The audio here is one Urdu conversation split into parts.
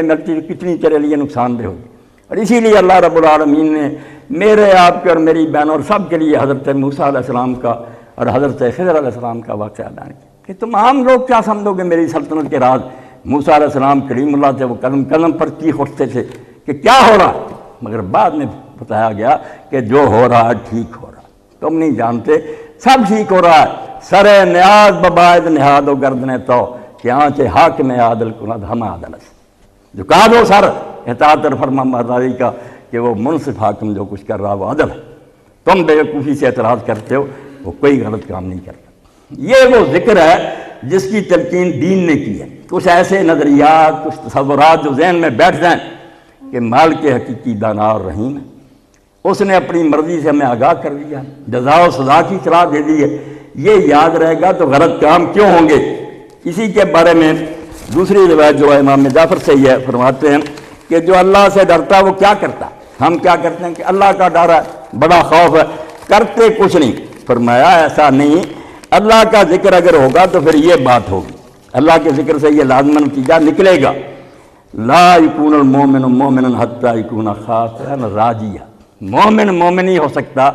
ملتی کتنی تیرے لیے نقصان دہ ہوگی۔ اور اسی لیے اللہ رب العالمین نے میرے آپ کے اور میری بہن اور سب کے لیے حضرت موسیٰ علیہ السلام کا اور حضرت خضر علیہ السلام کا واقعہ بیان کیا کہ تم عام لوگ کیا سمجھو گے میری سلطنت کے راز۔ موسیٰ علیہ السلام کلیم اللہ تھے، وہ قدم قدم پر چیخ اٹھتے تھے کہ کیا ہو رہا، مگر بعد میں بتایا گیا کہ جو ہو رہا ہے ٹھیک ہو رہا، تم نہیں جانتے، سب ٹھیک ہو رہا ہے۔ سر نیاز بباید نہاد و گردن تو کہ آنچے حاکم عادل کند ہم عادل ہے۔ جھکا دو سر اطاعت اور فرما برداری کا کہ وہ منصف حاکم جو کچھ کر رہا وہ عدل ہے۔ تم بے وقوفی سے اعتراض کرتے ہو، وہ کوئی غلط کام نہیں کرتا۔ یہ وہ ذکر ہے جس کی تلقین دین نے کی ہے۔ کچھ ایسے نظریات، کچھ تصورات جو ذہن میں بیٹھ جائیں کہ مالک حقیقی دانا اور رحیم ہے، اس نے اپنی مرضی سے ہمیں آگاہ کر دیا، جزا و سزا کی اطلاع دے دی ہے، یہ یاد رہے گا تو غلط کام کیوں ہوں گے۔ اسی کے بارے میں دوسری روایت جو ہے امام جعفر سے یہ فرماتے ہیں کہ جو اللہ سے ڈرتا وہ کیا کرتا، ہم کیا کرتے ہیں کہ اللہ کا ڈر ہے، بڑا خوف ہے، کرتے کچھ نہیں۔ فرمایا ایسا نہیں، اللہ کا ذکر اگر ہوگا تو پھر یہ بات ہوگی، اللہ کے ذکر سے یہ لازماً نتیجہ نکلے گا۔ لا یکون المومن مومنا حتی یکون خاشعا راجیا، مومن مومن ہی ہو سکتا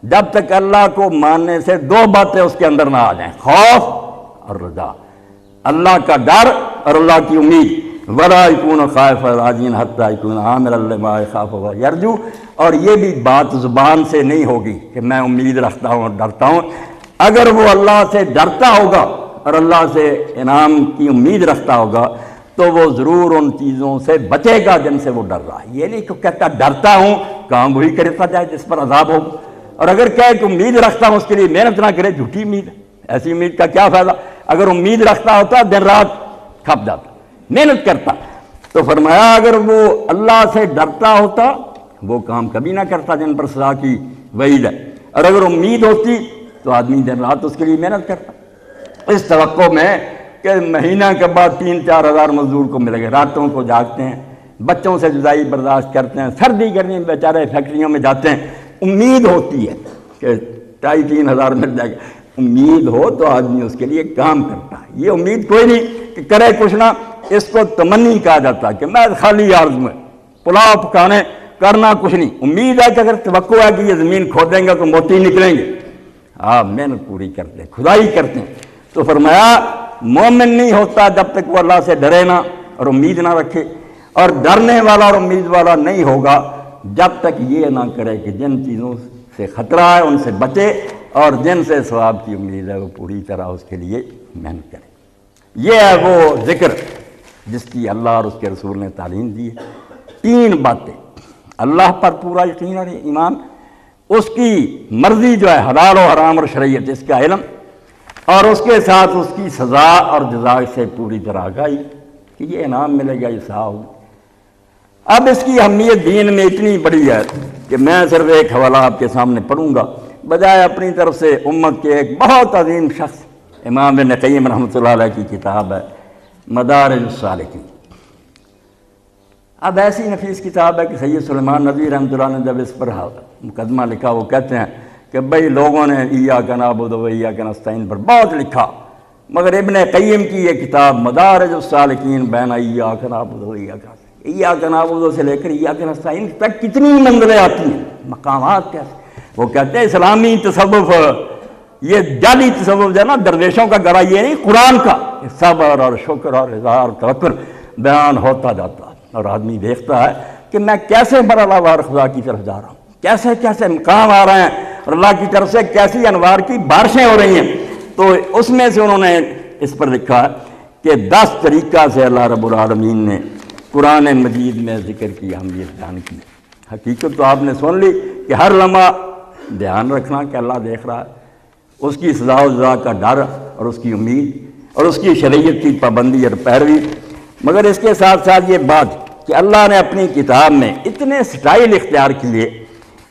جب تک اللہ کو ماننے سے دو باتیں اس کے اندر نہ آ جائیں، خوف اور رجا، اللہ کا ڈر اور اللہ کی امید۔ ولا یکون خائفا راجیا حتی یکون عاملا لما یخاف ویرجو، اور یہ بھی بات زبان سے نہیں ہوگی کہ میں امید رکھتا ہوں اور ڈرتا ہوں، اگر وہ اللہ سے ڈرتا ہوگا اور اللہ سے انعام کی امید رکھتا ہوگا تو وہ ضرور ان چیزوں سے بچے گا جن سے وہ ڈر رہا ہے۔ یہ نہیں کہ کہتا ڈرتا ہوں، کام وہی کرتا جائے جس پر عذاب ہو، اور اگر کہے کہ امید رکھتا ہوں اس کے لیے محنت نہ کرے، جھوٹی امید ہے، ایسی امید کا کیا فائدہ۔ اگر امید رکھتا ہوتا دن رات کھپ جاتا، محنت کرتا۔ تو فرمایا اگر وہ اللہ سے ڈرتا ہوتا وہ کام کبھی نہ کرتا جن پر سزا کی وعید ہے، اور اگر امید ہوتی تو آدمی دن رات اس کے لیے محنت کرتا، اس توقع میں کہ مہینہ کے بعد 3-4 ہزار مزدور کو ملے گا، راتوں کو جاگتے ہیں، بچوں سے جدائی برداشت کرتے ہیں، سردی گرمی میں بیچارے فیکٹریوں میں جاتے ہیں، امید ہوتی ہے کہ 2,500-3 ہزار مل جائے گا، امید ہو تو آدمی اس کے لیے کام کرتا ہے۔ یہ امید کوئی نہیں کہ کرے کچھ نہ، اس کو تمنی کہا جاتا ہے کہ میں خالی عرض میں پلاؤ پکانے کرنا کچھ نہیں، امید ہے کہ اگر توقع ہے کہ یہ زمین کھودیں گے تو موتی نکلیں گے، آپ محنت پوری کرتے ہیں، خدائی کرتے ہیں۔ تو فرمایا مومن نہیں ہوتا جب تک وہ اللہ سے ڈرے نہ اور امید نہ رکھے، اور ڈرنے والا اور امید والا نہیں ہوگا جب تک یہ نہ کرے کہ جن چیزوں سے خطرہ ہے ان سے بچے، اور جن سے ثواب کی امید ہے وہ پوری طرح اس کے لیے محنت کرے۔ یہ ہے وہ ذکر جس کی اللہ اور اس کے رسول نے تعلیم دی ہے۔ 3 باتیں، اللہ پر پورا یقین اور ایمان، اس کی مرضی جو ہے حلال و حرام اور شریعت اس کا علم، اور اس کے ساتھ اس کی سزا اور جزا سے پوری طرح آگاہی کہ یہ انعام ملے گا، یہ سزا ہوگی۔ اب اس کی اہمیت دین میں اتنی بڑی ہے کہ میں صرف ایک حوالہ آپ کے سامنے پڑھوں گا، بجائے اپنی طرف سے امت کے ایک بہت عظیم شخص امام ابن قیم رحمۃ اللہ علیہ کی کتاب ہے مدارج السالکین۔ اب ایسی نفیس کتاب ہے کہ سید سلیمان ندوی رحمۃ اللہ نے جب اس پر مقدمہ لکھا، وہ کہتے ہیں کہ بھئی لوگوں نے ایاک نعبد و ایاک نستعین پر بہت لکھا، مگر ابن قیم کی یہ کتاب مدارج السالکین بین ایاک نعبد و ایاک نعبد سے لے کر ایاک نستعین تک کتنی منزلیں آتی ہیں، مقامات کیسے۔ وہ کہتے ہیں اسلامی تصوف یہ جعلی تصوف جو ہے نا درویشوں کا گڑا، یہ نہیں قرآن کا صبر اور شکر اور رضا اور توکل بیان ہوتا جاتا ہے، اور آدمی دیکھتا ہے کہ میں کیسے برابر خدا کی طرف جا رہا ہوں، کیسے کیسے مقام آ رہے ہیں، اور اللہ کی طرف سے کیسی انوار کی بارشیں ہو رہی ہیں۔ تو اس میں سے انہوں نے اس پر لکھا ہے کہ 10 طریقہ سے اللہ رب العالمین نے قرآن مجید میں ذکر کی اہمیت بیان کی۔ حقیقت تو آپ نے سن لی کہ ہر لمحہ دھیان رکھنا کہ اللہ دیکھ رہا ہے، اس کی سزا و جزا کا ڈر اور اس کی امید اور اس کی شریعت کی پابندی اور پیروی، مگر اس کے ساتھ ساتھ یہ بات کہ اللہ نے اپنی کتاب میں اتنے سٹائل اختیار کیے،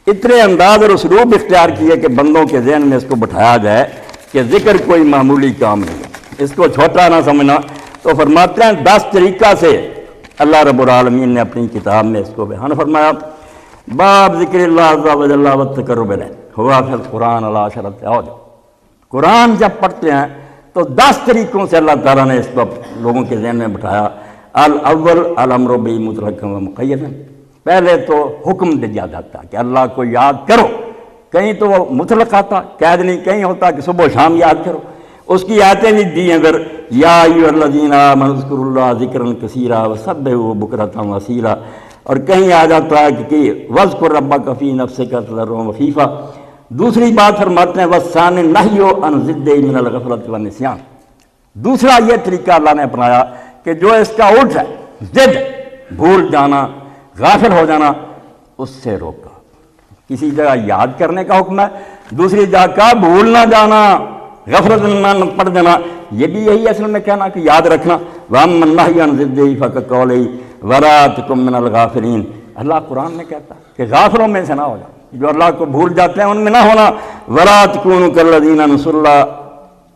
اتنے انداز اور اسلوب اختیار کیے کہ بندوں کے ذہن میں اس کو بٹھایا جائے کہ ذکر کوئی معمولی کام نہیں ہے، اس کو چھوٹا نہ سمجھنا۔ تو فرماتے ہیں 10 طریقہ سے اللہ رب العالمین نے اپنی کتاب میں اس کو بیان فرمایا۔ باب ذکر اللہ عز و جل والتقرب الیہ ہوا فی القرآن علی عشرۃ اوجہ، قرآن جب پڑھتے ہیں تو 10 طریقوں سے اللہ تعالیٰ نے اس کو لوگوں کے ذہن میں بٹھایا، الاول الامر بی مطلقا و مقیدا، پہلے تو حکم دیا جاتا کہ اللہ کو یاد کرو، کہیں تو وہ مطلق آتا قید نہیں، کہیں ہوتا کہ صبح و شام یاد کرو۔ اس کی آیتیں بھی دی ہیں پھر یا ایھا الذین آمنوا اذکروا اللہ ذکرا کثیرا وسبحوہ بکرۃ واصیلا، اور کہیں آ جاتا ہے کہ وَاذْكُرْ رَبَّكَ فِي نَفْسِكَ تَضَرُّعًا وَخِیفَةً۔ دوسری بات فرماتے ہیں وَالثَّانِي النَّهْیُ عَنْ ضِدِّهِ مِنَ الْغَفْلَةِ وَالنِّسْیَانِ، دوسرا یہ طریقہ اللہ نے اپنایا کہ جو اس کا الٹ ہے، ضد، بھول جانا، غافل ہو جانا، اس سے روکا۔ کسی جگہ یاد کرنے کا حکم ہے، دوسری جگہ کا بھول نہ جانا، غفلت میں پڑ جانا، یہ بھی یہی اصل میں کہنا کہ یاد رکھنا۔ وَأَمَّا النَّهْیُ عَنْ ضِدِّهِ فَكَقَوْلِهِ وَلَا تَكُن مِّنَ الْغَافِلِينَ، اللہ قرآن میں کہتا ہے کہ غافلوں میں سے نہ ہو جاؤ، جو اللہ کو بھول جاتے ہیں ان میں نہ ہونا۔ وَلَا تَكُونُوا كَالَّذِينَ نَسُوا اللَّهَ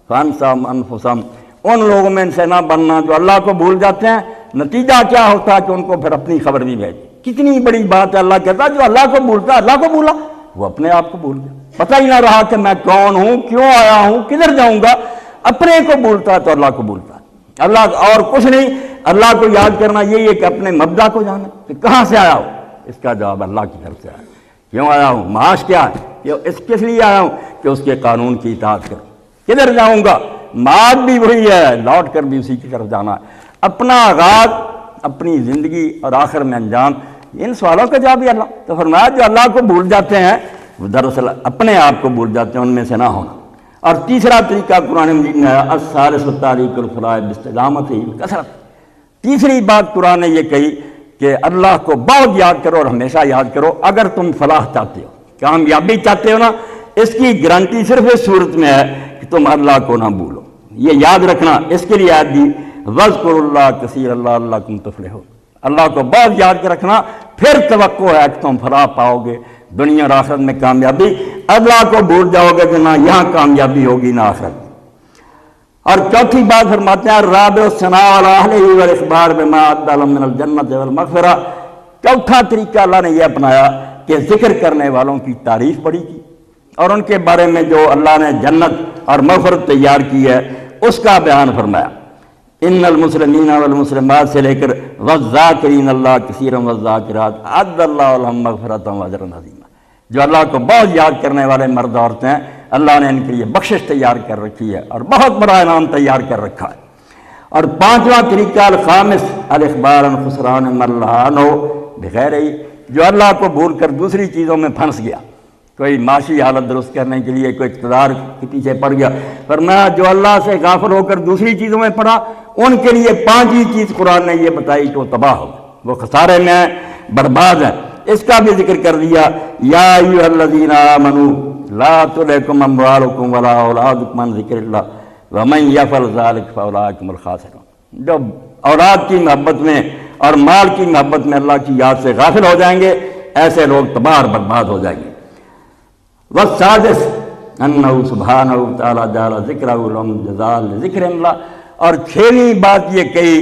فَأَنسَاهُمْ أَنفُسَهُمْ، ان لوگوں میں سے نہ بننا جو اللہ کو بھول جاتے ہیں، نتیجہ کیا ہوتا ہے کہ ان کو پھر اپنی خبر بھی بھیجی۔ کتنی بڑی بات ہے، اللہ کہتا ہے جو اللہ کو بھولتا ہے، اللہ کو بھولا، وہ اپنے آپ کو بھول گیا، پتہ ہی نہ رہا کہ میں کون ہوں، کیوں آیا ہوں، کدھر جاؤں گا۔ اپنے کو بھولتا ہے تو اللہ کو بھولتا ہے، اللہ اور کچھ نہیں۔ اللہ کو یاد کرنا یہی ہے کہ اپنے مبدا کو جانا کہ کہاں سے آیا ہوں، اس کا جواب اللہ کی طرف سے آیا۔ کیوں آیا ہوں، معاش کیا ہے، کہ اس کس لیے آیا ہوں کہ اس کے قانون کی اطاعت کروں۔ کدھر جاؤں گا، معاد بھی وہی ہے، لوٹ کر بھی اسی کی طرف جانا ہے۔ اپنا آغاز، اپنی زندگی اور آخر میں انجام، ان سوالوں کا جواب ہی اللہ۔ تو فرمایا جو اللہ کو بھول جاتے ہیں وہ دراصل اپنے آپ کو بھول جاتے ہیں، ان میں سے نہ ہونا۔ اور تیسرا طریقہ قرآن مجید میں ہے الثالث تاریک الفرائض باستدامتہ کثرت، تیسری بات قرآن نے یہ کہی کہ اللہ کو بہت یاد کرو اور ہمیشہ یاد کرو اگر تم فلاح چاہتے ہو، کامیابی چاہتے ہو نا، اس کی گارنٹی صرف اس صورت میں ہے کہ تم اللہ کو نہ بھولو، یہ یاد رکھنا۔ اس کے لیے آیت دی وَاذْكُرُوا اللَّهَ كَثِيرًا لَعَلَّكُمْ تُفْلِحُونَ، اللہ کو بہت یاد کے رکھنا، پھر توقع ہے کہ تم فلاح پاؤ گے، دنیا اور آخرت میں کامیابی۔ اللہ کو بھول جاؤ گے کہ نہ یہاں کامیابی ہوگی نہ آخرت۔ اور چوتھی بات فرماتے ہیں الرابع الثناء علی اہلہ والاخبار بما اعد لهم من الجنۃ والمغفرہ، چوتھا طریقہ اللہ نے یہ اپنایا کہ ذکر کرنے والوں کی تعریف بڑی کی اور ان کے بارے میں جو اللہ نے جنت اور مغفرت تیار کی ہے اس کا بیان فرمایا۔ ان المسلمین والمسلمات سے لے کر والذاکرین اللہ کثیرا والذاکرات اعد اللہ لهم مغفرۃ واجرا عظیما، جو اللہ کو بہت یاد کرنے والے مرد عورتیں ہیں، اللہ نے ان کے لیے بخشش تیار کر رکھی ہے اور بہت بڑا انعام تیار کر رکھا ہے۔ اور پانچواں طریقہ الخامس الاخبار عن خسران من لعنہ بغیر، جو اللہ کو بھول کر دوسری چیزوں میں پھنس گیا، کوئی معاشی حالت درست کرنے کے لیے کوئی اقتدار کے پیچھے پڑ گیا، فرمایا جو اللہ سے غافل ہو کر دوسری چیزوں میں پڑا ان کے لیے پانچویں چیز قرآن نے یہ بتائی کہ وہ تباہ ہو، وہ خسارے میں برباد ہے۔ اس کا بھی ذکر کر دیا یا ایھا الذین آمنوا لا تلھکم اموالکم ولا اولادکم عن ذکر اللہ ومن یفعل ذلک فاولئک هم الخاسرون، جو اولاد کی محبت میں اور مال کی محبت میں اللہ کی یاد سے غافل ہو جائیں گے، ایسے لوگ تباہ اور برباد ہو جائیں گے۔ والسادس انہ سبحانہ تعالی جعل ذکرہ لهم جزاء لذکر اللہ، اور چھویں بات یہ کہی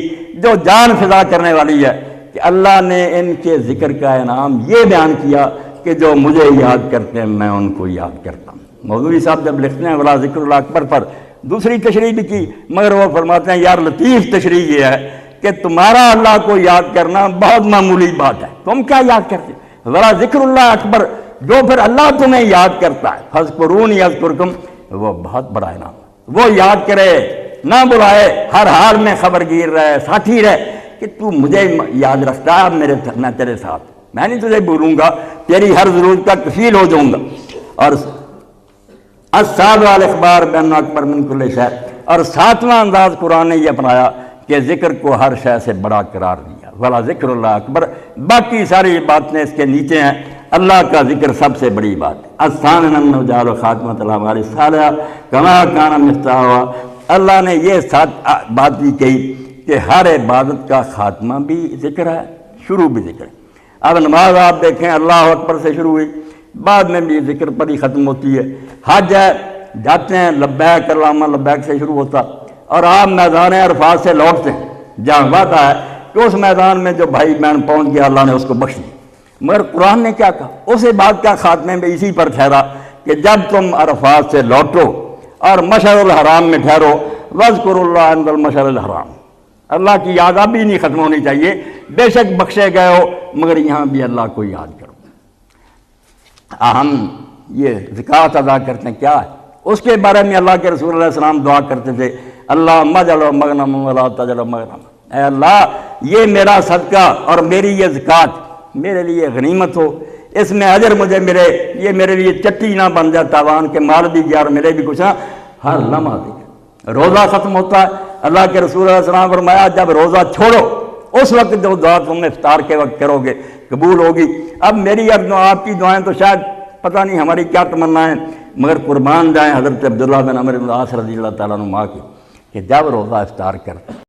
جو جان فضا کرنے والی ہے کہ اللہ نے ان کے ذکر کا انعام یہ بیان کیا کہ جو مجھے یاد کرتے ہیں میں ان کو یاد کرتا ہوں۔ مولوی صاحب جب لکھتے ہیں ولا ذکر اللہ اکبر پر دوسری تشریح بھی کی، مگر وہ فرماتے ہیں یار لطیف تشریح یہ ہے کہ تمہارا اللہ کو یاد کرنا بہت معمولی بات ہے، تم کیا یاد کرتے، ولا ذکر اللہ اکبر، جو پھر اللہ تمہیں یاد کرتا ہے فاذکرونی اذکرکم، وہ بہت بڑا انعام، وہ یاد کرے نہ بلائے، ہر حال میں خبرگیر رہے، ساتھی رہے کہ تو مجھے یاد رکھتا ہے، میں تیرے ساتھ، میں نہیں تجھے بھولوں گا، تیری ہر ضرورت کا کفیل ہو جاؤں گا۔ اور السابع الاخبار بان اکبر من کل شیء، اور ساتواں انداز قرآن نے یہ اپنایا کہ ذکر کو ہر شے سے بڑا قرار دیا، ولا ذکر اللہ اکبر، باقی ساری باتیں اس کے نیچے ہیں، اللہ کا ذکر سب سے بڑی بات ہے۔ الثامن انہ جعل خاتمۃ الاعمال الصالحہ کما کان مفتاحها، اللہ نے یہ بات بھی کہی کہ ہر عبادت کا خاتمہ بھی ذکر ہے، شروع بھی ذکر ہے۔ اب نماز آپ دیکھیں اللہ اکبر سے شروع ہوئی، بعد میں بھی ذکر پر ہی ختم ہوتی ہے۔ حج ہے، جاتے ہیں لبیک اللہم لبیک سے شروع ہوتا، اور آپ میدان عرفات سے لوٹتے ہیں، جہاں وعدہ ہے کہ اس میدان میں جو بھائی بہن پہنچ گیا اللہ نے اس کو بخش دیا۔ مگر قرآن نے کیا کہا، اس بات کا خاتمے میں اسی پر ٹھہرا کہ جب تم عرفات سے لوٹو اور مشعر الحرام میں ٹھہرو، واذکروا اللہ عند المشعر الحرام، اللہ کی یاد ابھی نہیں ختم ہونی چاہیے، بے شک بخشے گئے ہو مگر یہاں بھی اللہ کو یاد کرو۔ ہم یہ زکوٰۃ ادا کرتے ہیں کیا ہے؟ اس کے بارے میں اللہ کے رسول علیہ السلام دعا کرتے تھے، اللہ مجعل مغنم ولا تجعل مغنم، اے اللہ یہ میرا صدقہ اور میری یہ زکوٰۃ میرے لیے غنیمت ہو، اس میں اجر مجھے ملے، یہ میرے لیے چٹی نہ بن جائے تاوان کے، مال بھی گیا اور ملے بھی کچھ نہ، ہر لمحہ دے۔ روزہ ختم ہوتا ہے، اللہ کے رسول علیہ السلام فرمایا جب روزہ چھوڑو اس وقت جو دعا تم نے افطار کے وقت کرو گے قبول ہوگی۔ اب میری اور آپ کی دعائیں تو شاید پتہ نہیں ہماری کیا تمنا ہے، مگر قربان جائیں حضرت عبداللہ بن عمرو بن العاص رضی اللہ تعالیٰ عنہ کی کہ جب روزہ افطار کرتا